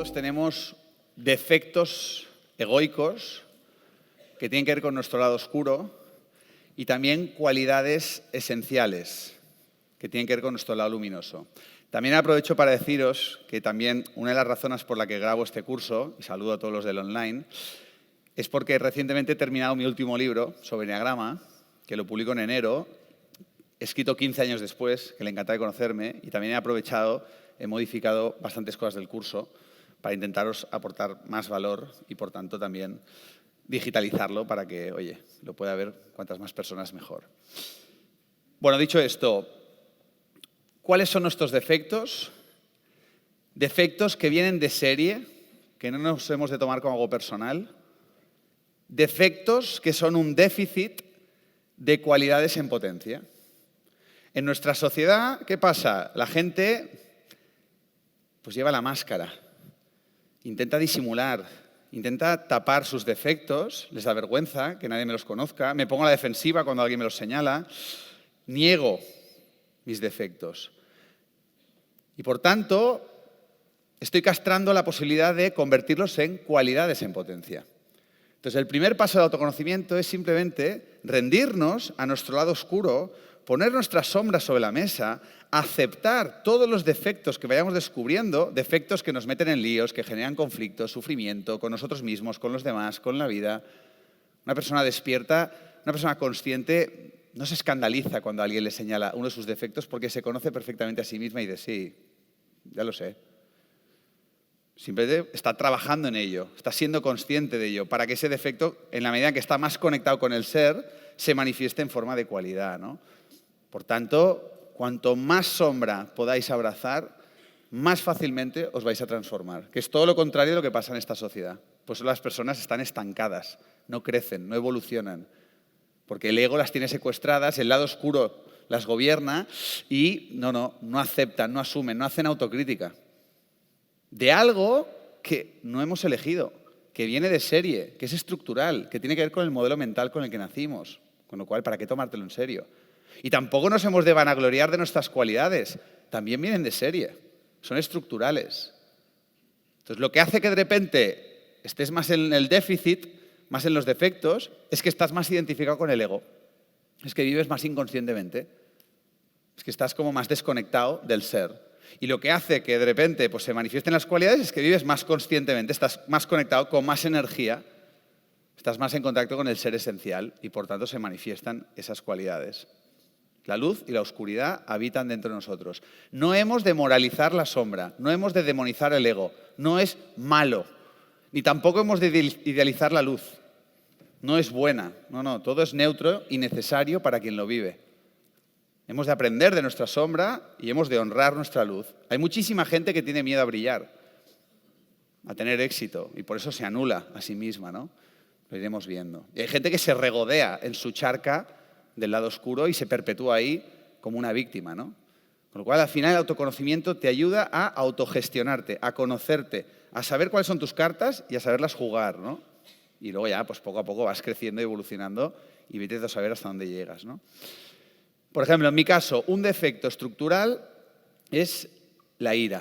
todos tenemos defectos egoicos que tienen que ver con nuestro lado oscuro y también cualidades esenciales que tienen que ver con nuestro lado luminoso. También aprovecho para deciros que también una de las razones por la que grabo este curso, y saludo a todos los del online, es porque recientemente he terminado mi último libro sobre Enneagrama, que lo publico en enero, escrito 15 años después, que le encantará conocerme, y también he modificado bastantes cosas del curso para intentaros aportar más valor y, por tanto, también digitalizarlo para que, oye, lo pueda ver cuantas más personas mejor. Bueno, dicho esto, ¿cuáles son nuestros defectos? Defectos que vienen de serie, que no nos hemos de tomar como algo personal. Defectos que son un déficit de cualidades en potencia. En nuestra sociedad, ¿qué pasa? La gente pues lleva la máscara, intenta disimular, intenta tapar sus defectos, les da vergüenza que nadie me los conozca, me pongo a la defensiva cuando alguien me los señala, niego mis defectos. Y por tanto, estoy castrando la posibilidad de convertirlos en cualidades en potencia. Entonces, el primer paso del autoconocimiento es simplemente rendirnos a nuestro lado oscuro, poner nuestras sombras sobre la mesa, aceptar todos los defectos que vayamos descubriendo, defectos que nos meten en líos, que generan conflictos, sufrimiento con nosotros mismos, con los demás, con la vida. Una persona despierta, una persona consciente, no se escandaliza cuando alguien le señala uno de sus defectos porque se conoce perfectamente a sí misma y dice, sí, ya lo sé. Simplemente está trabajando en ello, está siendo consciente de ello, para que ese defecto, en la medida en que está más conectado con el ser, se manifieste en forma de cualidad, ¿no? Por tanto, cuanto más sombra podáis abrazar, más fácilmente os vais a transformar, que es todo lo contrario de lo que pasa en esta sociedad. Pues las personas están estancadas, no crecen, no evolucionan, porque el ego las tiene secuestradas, el lado oscuro las gobierna y no aceptan, no asumen, no hacen autocrítica de algo que no hemos elegido, que viene de serie, que es estructural, que tiene que ver con el modelo mental con el que nacimos. Con lo cual, ¿para qué tomártelo en serio? Y tampoco nos hemos de vanagloriar de nuestras cualidades. También vienen de serie, son estructurales. Entonces, lo que hace que de repente estés más en el déficit, más en los defectos, es que estás más identificado con el ego. Es que vives más inconscientemente. Es que estás como más desconectado del ser. Y lo que hace que de repente pues, se manifiesten las cualidades es que vives más conscientemente, estás más conectado con más energía, estás más en contacto con el ser esencial y por tanto se manifiestan esas cualidades. La luz y la oscuridad habitan dentro de nosotros. No hemos de moralizar la sombra, no hemos de demonizar el ego, no es malo, ni tampoco hemos de idealizar la luz. No es buena, no, todo es neutro y necesario para quien lo vive. Hemos de aprender de nuestra sombra y hemos de honrar nuestra luz. Hay muchísima gente que tiene miedo a brillar, a tener éxito, y por eso se anula a sí misma, ¿no? Lo iremos viendo. Y hay gente que se regodea en su charca del lado oscuro y se perpetúa ahí como una víctima, ¿no? Con lo cual, al final, el autoconocimiento te ayuda a autogestionarte, a conocerte, a saber cuáles son tus cartas y a saberlas jugar, ¿no? Y luego ya, pues poco a poco vas creciendo y evolucionando y vete a saber hasta dónde llegas, ¿no? Por ejemplo, en mi caso, un defecto estructural es la ira.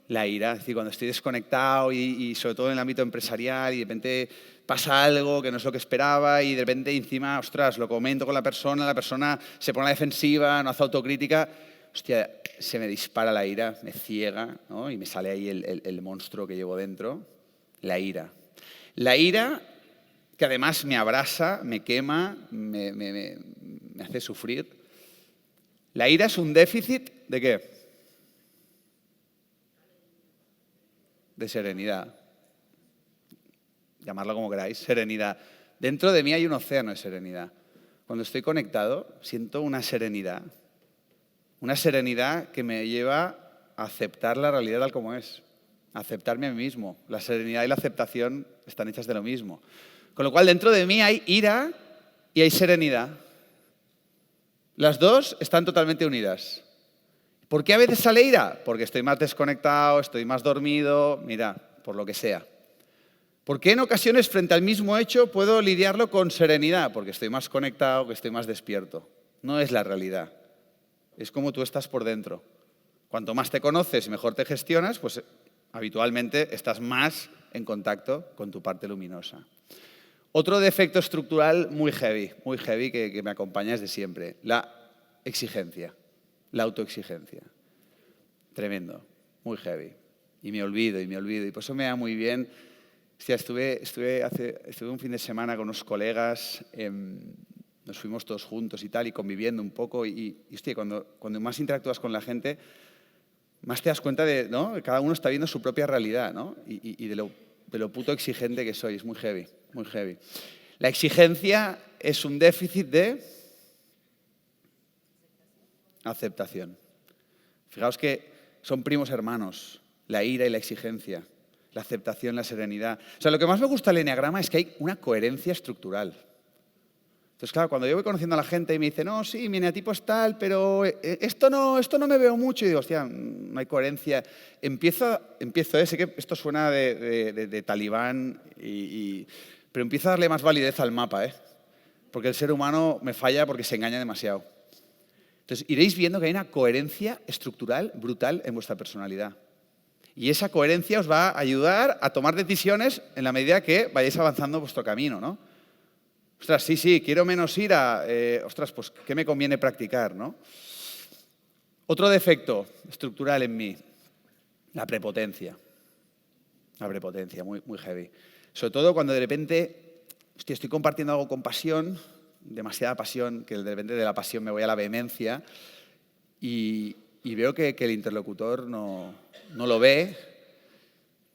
La ira, es decir, cuando estoy desconectado y sobre todo en el ámbito empresarial y de repente pasa algo que no es lo que esperaba y de repente encima, ostras, lo comento con la persona se pone a la defensiva, no hace autocrítica, hostia, se me dispara la ira, me ciega, ¿no? Y me sale ahí el monstruo que llevo dentro, la ira. La ira que además me abrasa, me quema, me hace sufrir. La ira es un déficit ¿de qué? De serenidad. Llamarlo como queráis, serenidad. Dentro de mí hay un océano de serenidad. Cuando estoy conectado, siento una serenidad que me lleva a aceptar la realidad tal como es, a aceptarme a mí mismo. La serenidad y la aceptación están hechas de lo mismo. Con lo cual, dentro de mí hay ira y hay serenidad. Las dos están totalmente unidas. ¿Por qué a veces sale ira? Porque estoy más desconectado, estoy más dormido, mira, por lo que sea. ¿Por qué en ocasiones frente al mismo hecho puedo lidiarlo con serenidad? Porque estoy más conectado, que estoy más despierto. No es la realidad. Es como tú estás por dentro. Cuanto más te conoces y mejor te gestionas, pues habitualmente estás más en contacto con tu parte luminosa. Otro defecto estructural muy heavy que me acompaña desde siempre, la exigencia, la autoexigencia. Tremendo, muy heavy. Y me olvido. Y por eso me da muy bien. Hostia, estuve un fin de semana con unos colegas, nos fuimos todos juntos y tal, y conviviendo un poco. Y hostia, cuando más interactúas con la gente, más te das cuenta de, ¿no? Que cada uno está viendo su propia realidad, ¿no? Y de lo puto exigente que soy. Es muy heavy, muy heavy. La exigencia es un déficit de aceptación. Fijaos que son primos hermanos, la ira y la exigencia, la aceptación, la serenidad. O sea, lo que más me gusta del eneagrama es que hay una coherencia estructural. Entonces, claro, cuando yo voy conociendo a la gente y me dice, no, sí, mi eneatipo es tal, pero esto no me veo mucho, y digo, hostia, no hay coherencia. Empiezo, sé que esto suena de talibán, pero empiezo a darle más validez al mapa, porque el ser humano me falla porque se engaña demasiado. Entonces, iréis viendo que hay una coherencia estructural brutal en vuestra personalidad. Y esa coherencia os va a ayudar a tomar decisiones en la medida que vayáis avanzando vuestro camino, ¿no? Ostras, sí, quiero menos ira. Ostras, pues, ¿qué me conviene practicar, no? Otro defecto estructural en mí, la prepotencia. La prepotencia, muy, muy heavy. Sobre todo cuando de repente, hostia, estoy compartiendo algo con pasión, demasiada pasión, que de repente de la pasión me voy a la vehemencia y veo que el interlocutor no lo ve,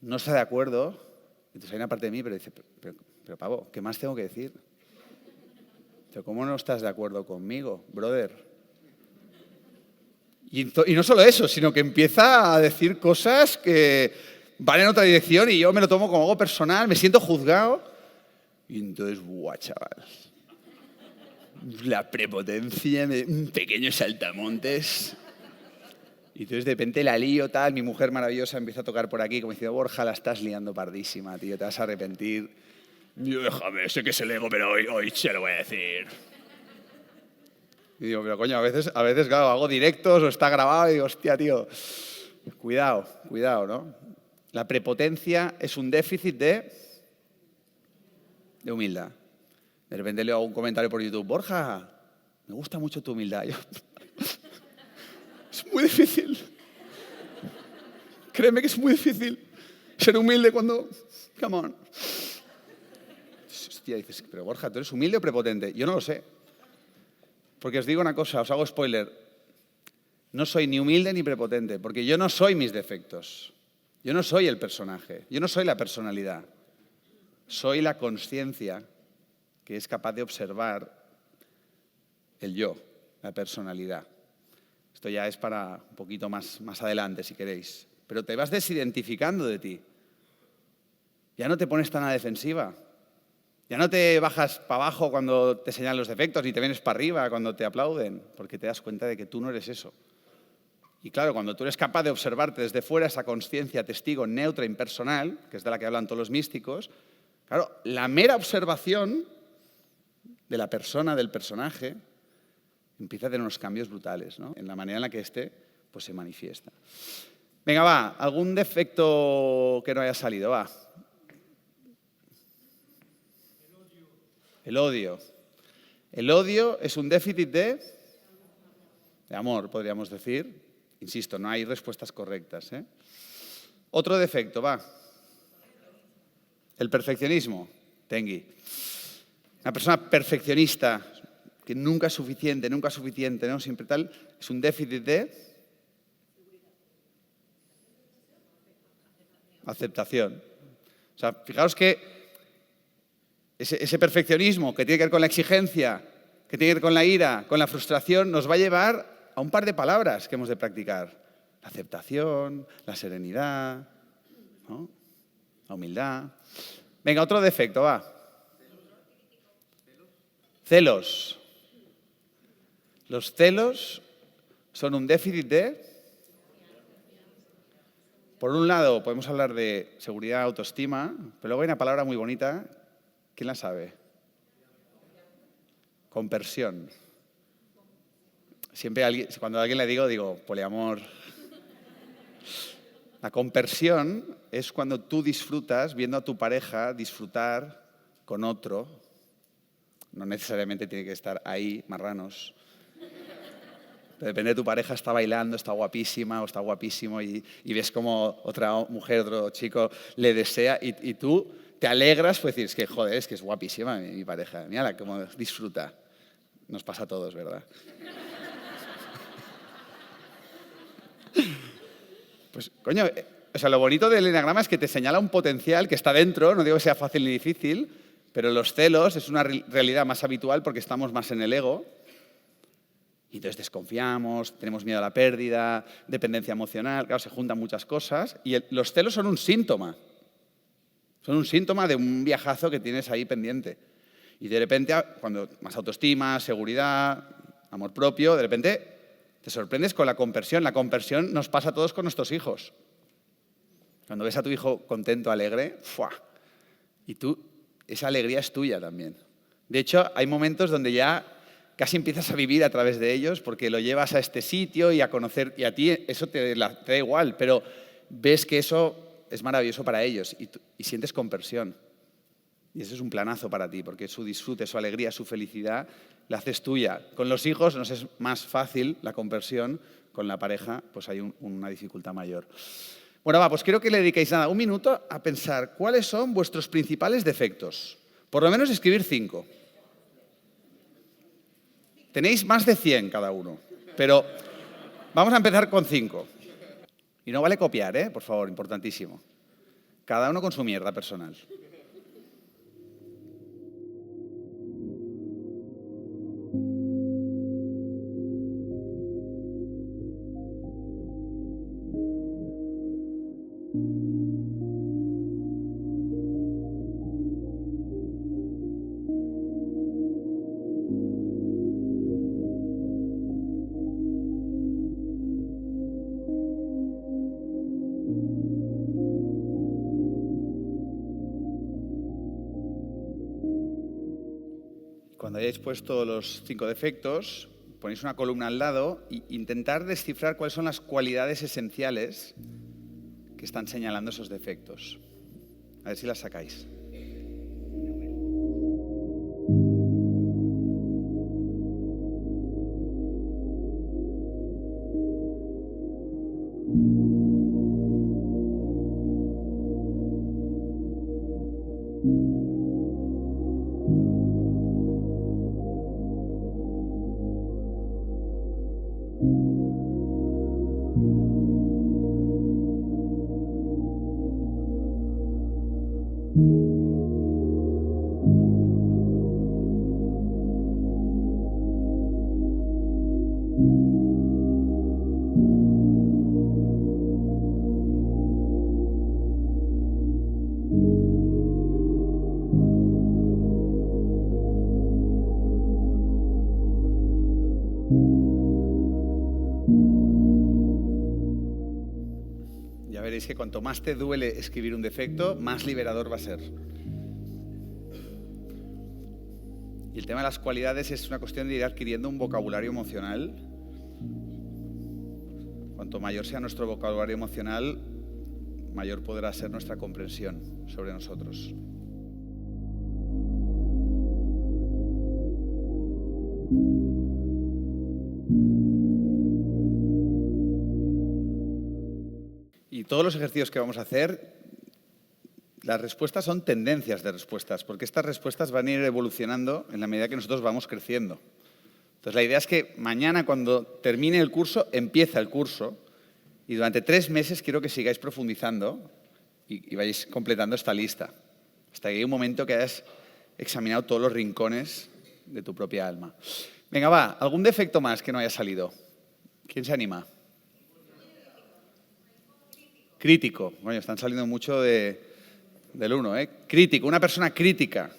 no está de acuerdo. Entonces hay una parte de mí pero dice, pero pavo, ¿qué más tengo que decir? Pero ¿cómo no estás de acuerdo conmigo, brother? Y no solo eso, sino que empieza a decir cosas que van en otra dirección y yo me lo tomo como algo personal, me siento juzgado. Y entonces, ¡buah, chaval! La prepotencia, un pequeño saltamontes. Y entonces de repente la lío, tal, mi mujer maravillosa empieza a tocar por aquí, como diciendo, Borja, la estás liando pardísima, tío, te vas a arrepentir. Yo, déjame, sé que es el ego, pero hoy se lo voy a decir. Y digo, pero coño, a veces, claro, hago directos o está grabado y digo, hostia, tío, cuidado, ¿no? La prepotencia es un déficit de humildad. De repente le hago un comentario por YouTube, Borja, me gusta mucho tu humildad. Yo, es muy difícil. Créeme que es muy difícil ser humilde cuando... Come on. Hostia, dices, pero Borja, ¿tú eres humilde o prepotente? Yo no lo sé. Porque os digo una cosa, os hago spoiler. No soy ni humilde ni prepotente, porque yo no soy mis defectos. Yo no soy el personaje. Yo no soy la personalidad. Soy la consciencia que es capaz de observar el yo, la personalidad. Esto ya es para un poquito más adelante, si queréis. Pero te vas desidentificando de ti. Ya no te pones tan a la defensiva. Ya no te bajas para abajo cuando te señalan los defectos, ni te vienes para arriba cuando te aplauden, porque te das cuenta de que tú no eres eso. Y claro, cuando tú eres capaz de observarte desde fuera, esa consciencia testigo neutra, impersonal, que es de la que hablan todos los místicos, claro, la mera observación de la persona, del personaje, empieza a tener unos cambios brutales, ¿no? En la manera en la que éste pues, se manifiesta. Venga, va, algún defecto que no haya salido, va. El odio. El odio es un déficit de amor, podríamos decir. Insisto, no hay respuestas correctas, ¿eh? Otro defecto, va. El perfeccionismo. Tengui. Una persona perfeccionista, que nunca es suficiente, ¿no? Siempre tal, es un déficit de aceptación. O sea, fijaos que ese perfeccionismo que tiene que ver con la exigencia, que tiene que ver con la ira, con la frustración, nos va a llevar a un par de palabras que hemos de practicar. La aceptación, la serenidad, ¿no? La humildad. Venga, otro defecto, va. Celos. Los celos son un déficit de... Por un lado, podemos hablar de seguridad, autoestima, pero luego hay una palabra muy bonita. ¿Quién la sabe? Compersión. Siempre cuando a alguien le digo poliamor. La compersión es cuando tú disfrutas viendo a tu pareja disfrutar con otro. No necesariamente tiene que estar ahí, marranos. Depende de tu pareja, está bailando, está guapísima o está guapísimo y ves como otra mujer, otro chico le desea y tú te alegras, pues decir, es que joder, es que es guapísima mi pareja. Mírala cómo disfruta. Nos pasa a todos, ¿verdad? Pues, coño, o sea, lo bonito del eneagrama es que te señala un potencial que está dentro, no digo que sea fácil ni difícil, pero los celos es una realidad más habitual porque estamos más en el ego. Y entonces desconfiamos, tenemos miedo a la pérdida, dependencia emocional, claro, se juntan muchas cosas. Y los celos son un síntoma. Son un síntoma de un viajazo que tienes ahí pendiente. Y de repente, cuando más autoestima, seguridad, amor propio, de repente te sorprendes con la compersión. La compersión nos pasa a todos con nuestros hijos. Cuando ves a tu hijo contento, alegre, ¡fua! Y tú, esa alegría es tuya también. De hecho, hay momentos donde ya casi empiezas a vivir a través de ellos porque lo llevas a este sitio y a conocer, y a ti eso te da igual, pero ves que eso es maravilloso para ellos y sientes compersión. Y ese es un planazo para ti, porque su disfrute, su alegría, su felicidad la haces tuya. Con los hijos nos es más fácil la conversión, con la pareja pues hay una dificultad mayor. Bueno, pues quiero que le dediquéis un minuto a pensar cuáles son vuestros principales defectos. Por lo menos escribir 5. Tenéis más de 100 cada uno, pero vamos a empezar con 5. Y no vale copiar, por favor, importantísimo. Cada uno con su mierda personal. Cuando hayáis puesto los 5 defectos, ponéis una columna al lado e intentar descifrar cuáles son las cualidades esenciales que están señalando esos defectos. A ver si las sacáis. Ya veréis que cuanto más te duele escribir un defecto, más liberador va a ser. Y el tema de las cualidades es una cuestión de ir adquiriendo un vocabulario emocional. Cuanto mayor sea nuestro vocabulario emocional, mayor podrá ser nuestra comprensión sobre nosotros. Y todos los ejercicios que vamos a hacer, las respuestas son tendencias de respuestas, porque estas respuestas van a ir evolucionando en la medida que nosotros vamos creciendo. Entonces, la idea es que mañana, cuando termine el curso, empieza el curso, y durante 3 meses quiero que sigáis profundizando y vayáis completando esta lista, hasta que llegue un momento que hayas examinado todos los rincones de tu propia alma. Venga, va, ¿algún defecto más que no haya salido? ¿Quién se anima? Crítico. Bueno, están saliendo mucho del 1, ¿eh? Crítico, una persona crítica.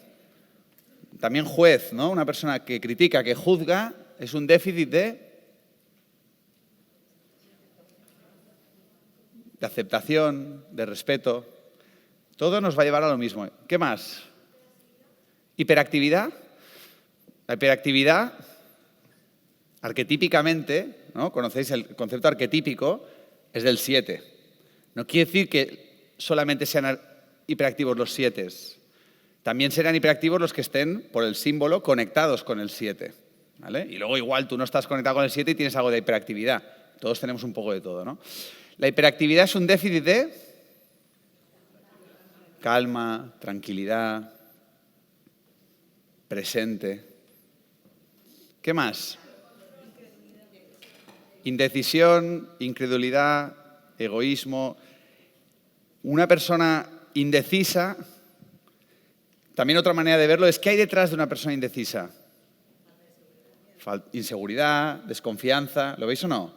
También juez, ¿no? Una persona que critica, que juzga, es un déficit de aceptación, de respeto. Todo nos va a llevar a lo mismo. ¿Qué más? Hiperactividad. La hiperactividad, arquetípicamente, ¿no? Conocéis el concepto arquetípico, es del 7. No quiere decir que solamente sean hiperactivos los 7. También serán hiperactivos los que estén, por el símbolo, conectados con el 7. ¿Vale? Y luego igual tú no estás conectado con el 7 y tienes algo de hiperactividad. Todos tenemos un poco de todo, ¿no? La hiperactividad es un déficit de calma, tranquilidad, presente. ¿Qué más? Indecisión, incredulidad, egoísmo. Una persona indecisa, también otra manera de verlo es ¿qué hay detrás de una persona indecisa? Inseguridad, desconfianza, ¿lo veis o no?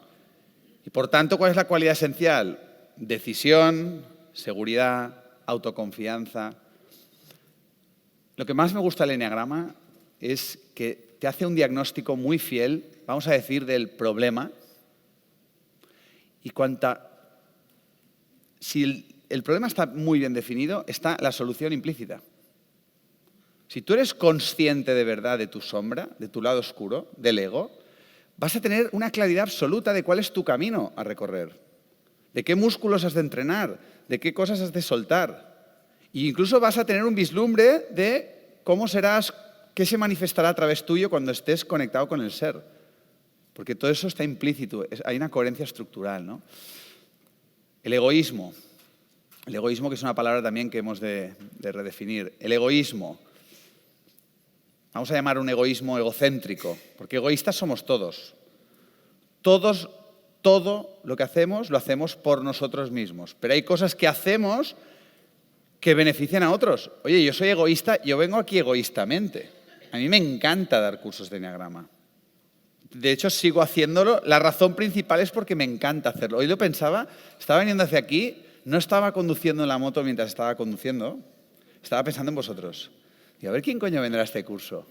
Y por tanto, ¿cuál es la cualidad esencial? Decisión, seguridad, autoconfianza. Lo que más me gusta del eneagrama es que te hace un diagnóstico muy fiel, vamos a decir, del problema. Y si el problema está muy bien definido, está la solución implícita. Si tú eres consciente de verdad de tu sombra, de tu lado oscuro, del ego, vas a tener una claridad absoluta de cuál es tu camino a recorrer, de qué músculos has de entrenar, de qué cosas has de soltar. E incluso vas a tener un vislumbre de cómo serás, qué se manifestará a través tuyo cuando estés conectado con el ser. Porque todo eso está implícito, hay una coherencia estructural, ¿no? El egoísmo. El egoísmo, que es una palabra también que hemos de redefinir. El egoísmo. Vamos a llamar un egoísmo egocéntrico, porque egoístas somos todos. Todo lo que hacemos, lo hacemos por nosotros mismos. Pero hay cosas que hacemos que benefician a otros. Oye, yo soy egoísta, yo vengo aquí egoístamente. A mí me encanta dar cursos de eneagrama. De hecho, sigo haciéndolo. La razón principal es porque me encanta hacerlo. Hoy lo pensaba, estaba viniendo hacia aquí, no estaba conduciendo en la moto mientras estaba conduciendo, estaba pensando en vosotros. Y a ver quién coño vendrá a este curso.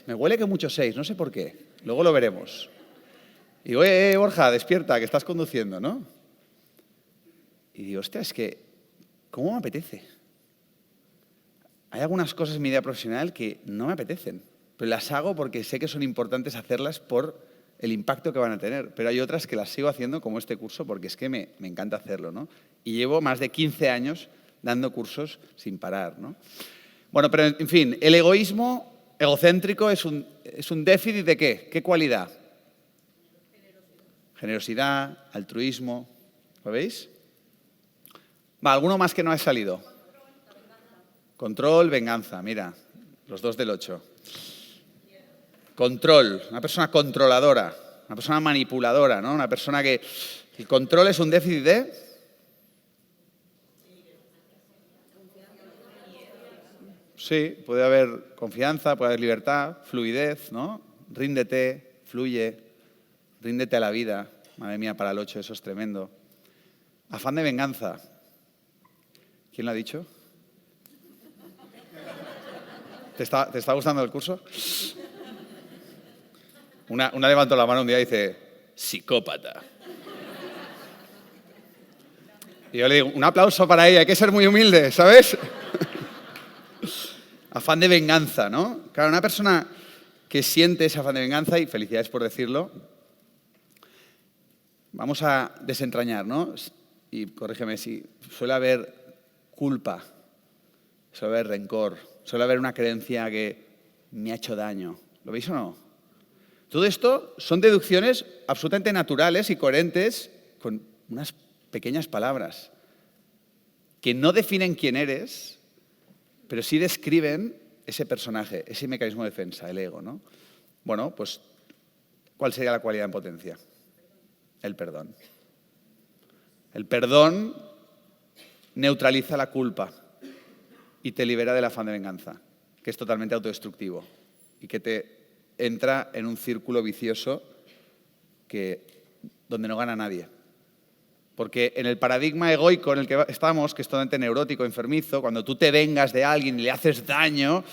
Me huele que muchos 6, no sé por qué. Luego lo veremos. Y digo, Borja, despierta, que estás conduciendo, ¿no? Y digo, hostia, es que, ¿cómo me apetece? Hay algunas cosas en mi vida profesional que no me apetecen, pero las hago porque sé que son importantes hacerlas por el impacto que van a tener. Pero hay otras que las sigo haciendo, como este curso, porque es que me encanta hacerlo, ¿no? Y llevo más de 15 años dando cursos sin parar, ¿no? Bueno, pero en fin, el egoísmo egocéntrico es un déficit ¿de qué? ¿Qué cualidad? Generosidad, altruismo. ¿Lo veis? Va, alguno más que no ha salido. Control, venganza. Mira, los 2 del 8. Control, una persona controladora, una persona manipuladora, ¿no? Una persona que... El control es un déficit de... Sí, puede haber confianza, puede haber libertad, fluidez, ¿no? Ríndete, fluye, ríndete a la vida. Madre mía, para el 8 eso es tremendo. Afán de venganza. ¿Quién lo ha dicho? ¿Te está gustando el curso? Una levantó la mano un día y dice, psicópata. Y yo le digo, un aplauso para ella, hay que ser muy humilde, ¿sabes? Afán de venganza, ¿no? Claro, una persona que siente ese afán de venganza, y felicidades por decirlo, vamos a desentrañar, ¿no? Y corrígeme si suele haber culpa, suele haber rencor, suele haber una creencia que me ha hecho daño. ¿Lo veis o no? Todo esto son deducciones absolutamente naturales y coherentes con unas pequeñas palabras que no definen quién eres, pero sí describen ese personaje, ese mecanismo de defensa, el ego, ¿no? Bueno, pues, ¿cuál sería la cualidad en potencia? El perdón. El perdón neutraliza la culpa y te libera del afán de venganza, que es totalmente autodestructivo y que te entra en un círculo vicioso donde no gana nadie. Porque en el paradigma egoico en el que estamos, que es totalmente neurótico, enfermizo, cuando tú te vengas de alguien y le haces daño,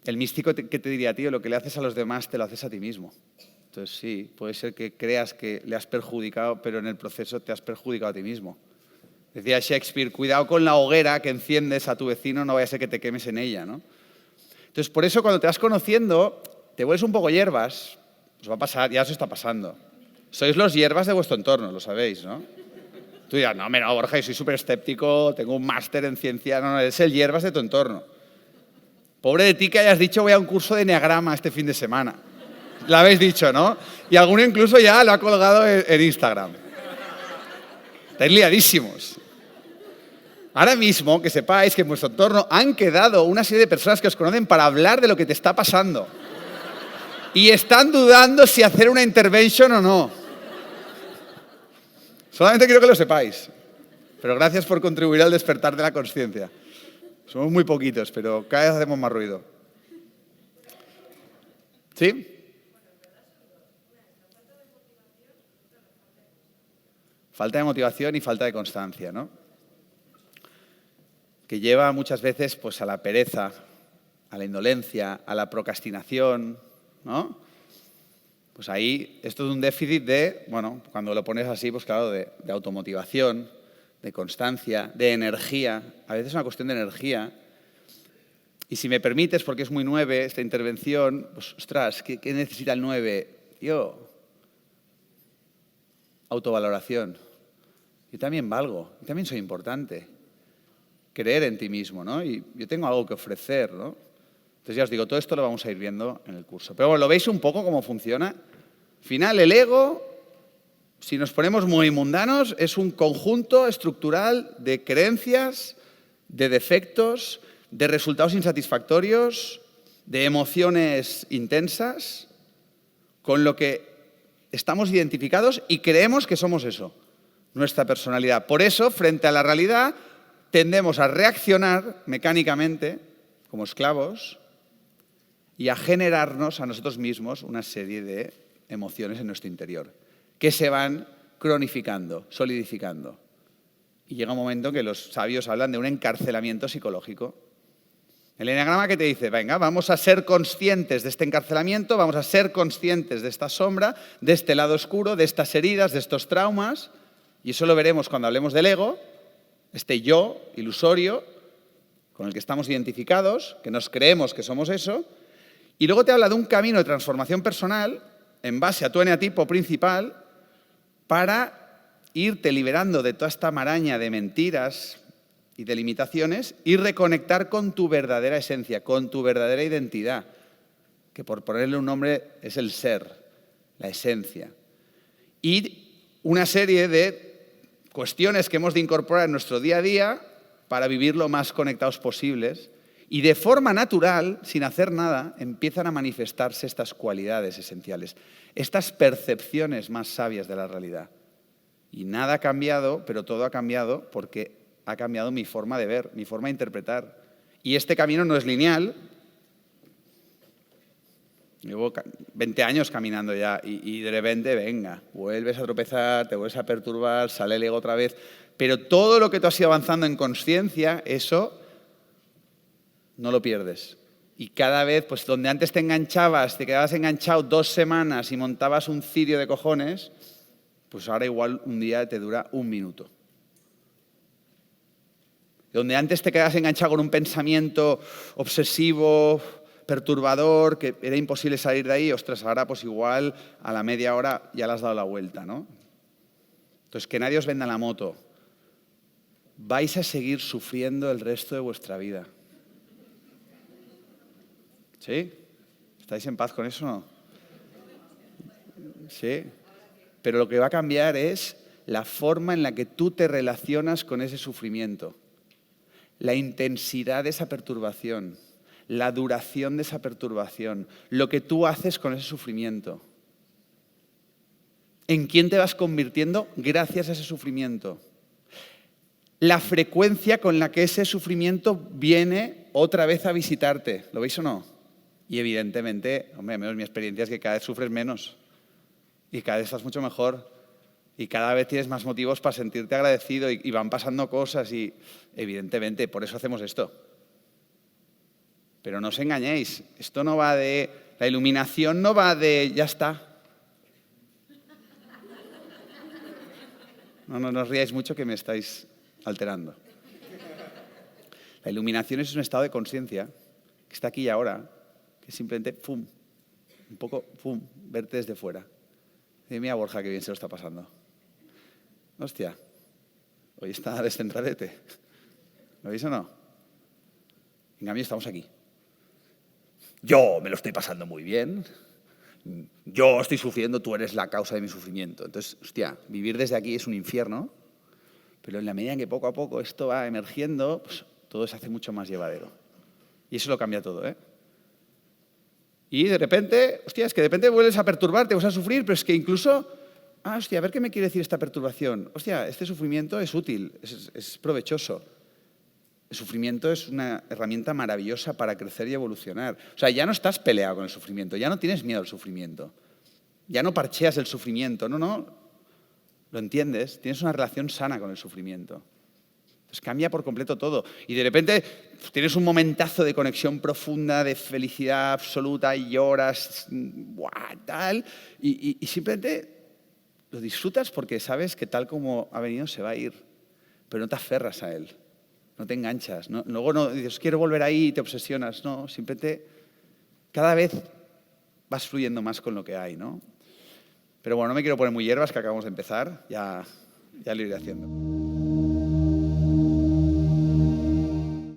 el místico ¿qué te diría, tío? Lo que le haces a los demás te lo haces a ti mismo. Entonces sí, puede ser que creas que le has perjudicado, pero en el proceso te has perjudicado a ti mismo. Decía Shakespeare, cuidado con la hoguera que enciendes a tu vecino, no vaya a ser que te quemes en ella, ¿no? Entonces, por eso cuando te vas conociendo, te vuelves un poco hierbas, os va a pasar, ya os está pasando. Sois los hierbas de vuestro entorno, lo sabéis, ¿no? Tú dirás, no, mira, Borja, yo soy súper escéptico, tengo un máster en ciencia. No, es el hierbas de tu entorno. Pobre de ti que hayas dicho voy a un curso de enneagrama este fin de semana. Lo habéis dicho, ¿no? Y alguno incluso ya lo ha colgado en Instagram. Estáis liadísimos. Ahora mismo, que sepáis que en vuestro entorno han quedado una serie de personas que os conocen para hablar de lo que te está pasando. Y están dudando si hacer una intervention o no. Solamente quiero que lo sepáis. Pero gracias por contribuir al despertar de la conciencia. Somos muy poquitos, pero cada vez hacemos más ruido. ¿Sí? Falta de motivación y falta de constancia, ¿no? Que lleva muchas veces pues, a la pereza, a la indolencia, a la procrastinación, ¿no? Pues ahí esto es un déficit de, bueno, cuando lo pones así, pues claro, de automotivación, de constancia, de energía. A veces es una cuestión de energía. Y si me permites, porque es muy 9 esta intervención, pues, ostras, ¿qué necesita el 9? Yo, autovaloración. Yo también valgo, yo también soy importante. Creer en ti mismo, ¿no? Y yo tengo algo que ofrecer, ¿no? Entonces ya os digo, todo esto lo vamos a ir viendo en el curso. Pero bueno, ¿lo veis un poco cómo funciona? Al final, el ego, si nos ponemos muy mundanos, es un conjunto estructural de creencias, de defectos, de resultados insatisfactorios, de emociones intensas, con lo que estamos identificados y creemos que somos eso, nuestra personalidad. Por eso, frente a la realidad, tendemos a reaccionar mecánicamente, como esclavos, y a generarnos a nosotros mismos una serie de emociones en nuestro interior, que se van cronificando, solidificando. Y llega un momento en que los sabios hablan de un encarcelamiento psicológico. El enneagrama que te dice, venga, vamos a ser conscientes de este encarcelamiento, vamos a ser conscientes de esta sombra, de este lado oscuro, de estas heridas, de estos traumas, y eso lo veremos cuando hablemos del ego, este yo ilusorio con el que estamos identificados, que nos creemos que somos eso, y luego te habla de un camino de transformación personal en base a tu eneatipo principal para irte liberando de toda esta maraña de mentiras y de limitaciones y reconectar con tu verdadera esencia, con tu verdadera identidad, que por ponerle un nombre es el ser, la esencia. Y una serie de cuestiones que hemos de incorporar en nuestro día a día para vivir lo más conectados posibles y de forma natural, sin hacer nada, empiezan a manifestarse estas cualidades esenciales, estas percepciones más sabias de la realidad. Y nada ha cambiado, pero todo ha cambiado porque ha cambiado mi forma de ver, mi forma de interpretar. Y este camino no es lineal. Llevo 20 años caminando ya y de repente, venga, vuelves a tropezar, te vuelves a perturbar, sale el ego otra vez. Pero todo lo que tú has ido avanzando en consciencia, eso no lo pierdes. Y cada vez, pues donde antes te enganchabas, te quedabas enganchado 2 semanas y montabas un cirio de cojones, pues ahora igual un día te dura 1 minuto. Donde antes te quedabas enganchado con un pensamiento obsesivo, perturbador, que era imposible salir de ahí, ostras, ahora pues igual a la media hora ya le has dado la vuelta, ¿no? Entonces, que nadie os venda la moto. Vais a seguir sufriendo el resto de vuestra vida. ¿Sí? ¿Estáis en paz con eso o no? Sí. Pero lo que va a cambiar es la forma en la que tú te relacionas con ese sufrimiento, la intensidad de esa perturbación, la duración de esa perturbación, lo que tú haces con ese sufrimiento. ¿En quién te vas convirtiendo gracias a ese sufrimiento? La frecuencia con la que ese sufrimiento viene otra vez a visitarte. ¿Lo veis o no? Y evidentemente, hombre, menos mi experiencia es que cada vez sufres menos y cada vez estás mucho mejor y cada vez tienes más motivos para sentirte agradecido y van pasando cosas y evidentemente por eso hacemos esto. Pero no os engañéis, esto no va de... La iluminación no va de... ya está. No os riáis mucho que me estáis alterando. La iluminación es un estado de conciencia que está aquí y ahora, que simplemente, ¡pum!, un poco, ¡pum!, verte desde fuera. Y mira, Borja, qué bien se lo está pasando. Hostia, Hoy está descentradete. ¿Lo veis o no? En cambio, estamos aquí. Yo me lo estoy pasando muy bien. Yo estoy sufriendo, tú eres la causa de mi sufrimiento. Entonces, hostia, vivir desde aquí es un infierno, pero en la medida en que poco a poco esto va emergiendo, pues todo se hace mucho más llevadero. Y eso lo cambia todo, ¿eh? Y de repente, hostia, es que de repente vuelves a perturbarte, vas a sufrir, pero es que incluso, hostia, a ver qué me quiere decir esta perturbación. Hostia, este sufrimiento es útil, es provechoso. El sufrimiento es una herramienta maravillosa para crecer y evolucionar. O sea, ya no estás peleado con el sufrimiento, ya no tienes miedo al sufrimiento. Ya no parcheas el sufrimiento, no. Lo entiendes, tienes una relación sana con el sufrimiento. Entonces cambia por completo todo. Y de repente tienes un momentazo de conexión profunda, de felicidad absoluta, y lloras, tal, y simplemente lo disfrutas porque sabes que tal como ha venido se va a ir, pero no te aferras a él. No te enganchas. ¿No? Luego no dices, quiero volver ahí y te obsesionas. No, simplemente cada vez vas fluyendo más con lo que hay, ¿no? Pero bueno, no me quiero poner muy hierbas, que acabamos de empezar. Ya lo iré haciendo.